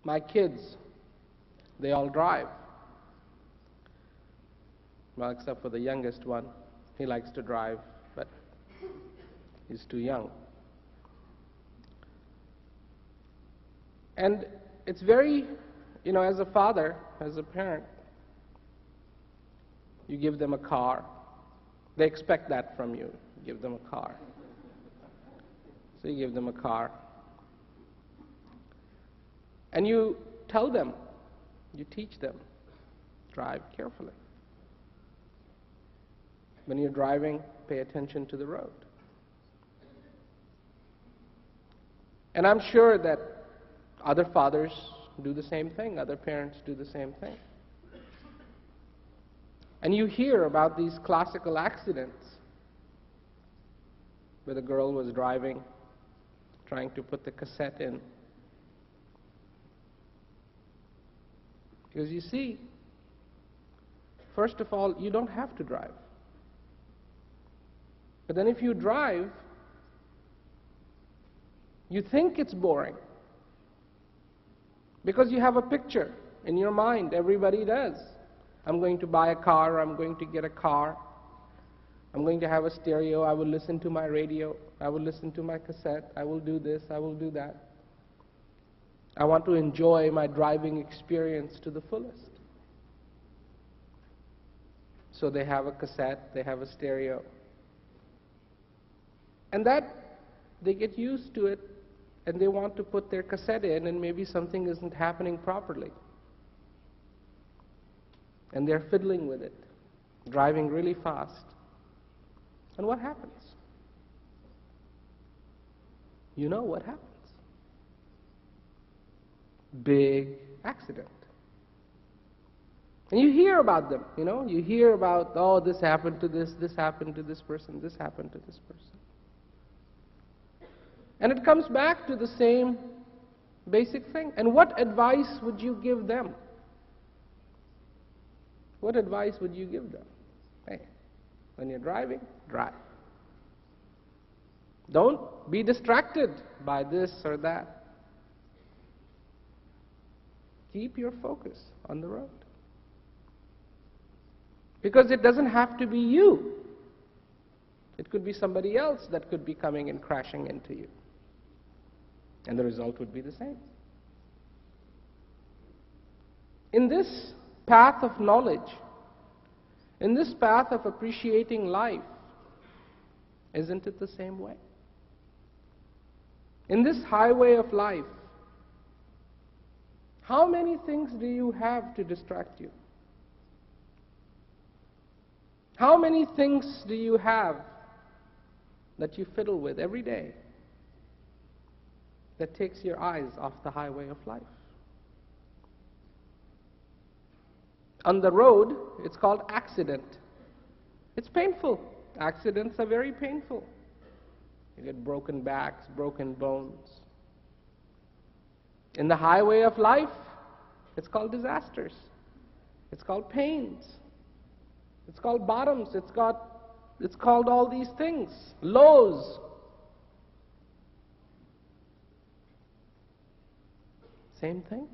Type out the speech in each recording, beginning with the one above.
My kids, they all drive. Well, except for the youngest one. He likes to drive, but he's too young. And it's very, as a father, as a parent, you give them a car. They expect that from you. You give them a car. So you give them a car. And you tell them, you teach them, drive carefully. When you're driving, pay attention to the road. And I'm sure that other fathers do the same thing, other parents do the same thing. And you hear about these classical accidents where the girl was driving, trying to put the cassette in. Because you see, first of all, you don't have to drive. But then if you drive, you think it's boring. Because you have a picture in your mind. Everybody does. I'm going to buy a car. I'm going to get a car. I'm going to have a stereo. I will listen to my radio. I will listen to my cassette. I will do this. I will do that. I want to enjoy my driving experience to the fullest. So they have a cassette. They have a stereo. And that, they get used to it, and they want to put their cassette in, and maybe something isn't happening properly. And they're fiddling with it, driving really fast. And what happens? You know what happens. Big accident. And you hear about them, you hear about, oh, this happened to this happened to this person, this happened to this person. And it comes back to the same basic thing. And what advice would you give them? What advice would you give them? Hey, when you're driving, drive. Don't be distracted by this or that. Keep your focus on the road. Because it doesn't have to be you. It could be somebody else that could be coming and crashing into you. And the result would be the same. In this path of knowledge, in this path of appreciating life, isn't it the same way? In this highway of life, how many things do you have to distract you? How many things do you have that you fiddle with every day that takes your eyes off the highway of life? On the road, it's called accident. It's painful. Accidents are very painful. You get broken backs, broken bones. In the highway of life, it's called disasters. It's called pains. It's called bottoms. It's called all these things. Lows. Same thing.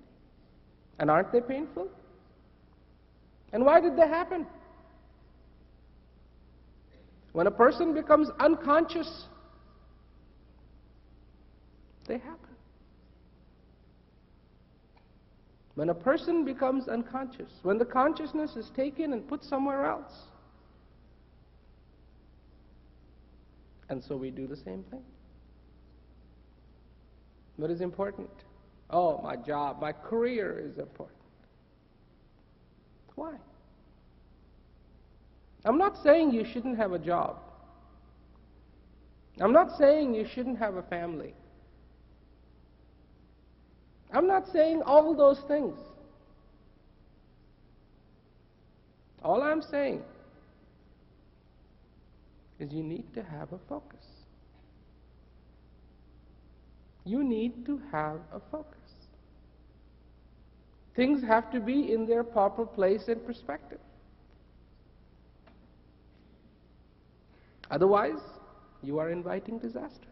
And aren't they painful? And why did they happen? When a person becomes unconscious, they happen. When a person becomes unconscious, when the consciousness is taken and put somewhere else. And so we do the same thing. What is important? Oh, my job, my career is important. Why? I'm not saying you shouldn't have a job. I'm not saying you shouldn't have a family. I'm not saying all those things. All I'm saying is you need to have a focus. You need to have a focus. Things have to be in their proper place and perspective. Otherwise, you are inviting disaster.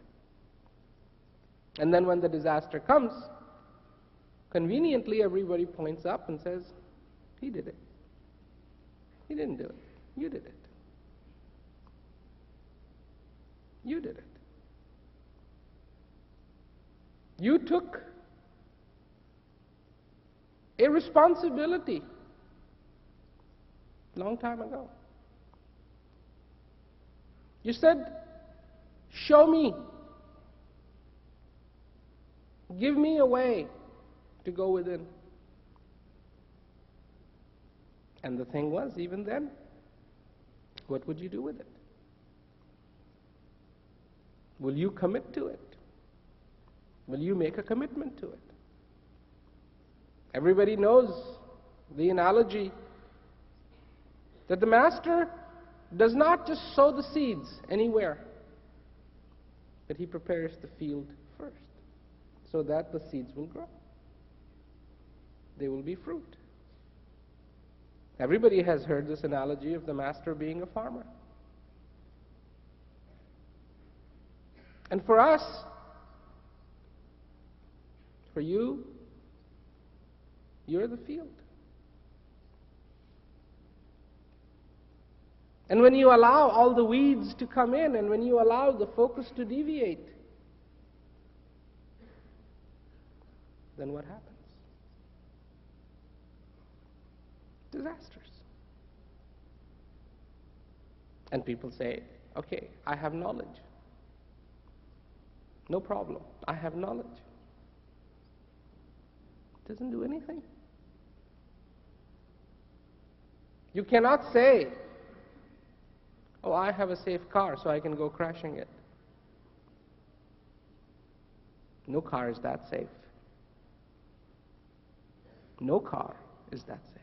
And then when the disaster comes, Conveniently, everybody points up and says, he did it. He didn't do it. You did it. You did it. You took a responsibility long time ago. You said, show me. Give me a way to go within. And the thing was, even then, what would you do with it? Will you commit to it? Will you make a commitment to it? Everybody knows the analogy that the master does not just sow the seeds anywhere, but he prepares the field first so that the seeds will grow. They will be fruit. Everybody has heard this analogy of the master being a farmer. And for us, for you, you're the field. And when you allow all the weeds to come in, and when you allow the focus to deviate, then what happens? Disasters. And people say, okay, I have knowledge. No problem. I have knowledge. It doesn't do anything. You cannot say, oh, I have a safe car, so I can go crashing it. No car is that safe. No car is that safe.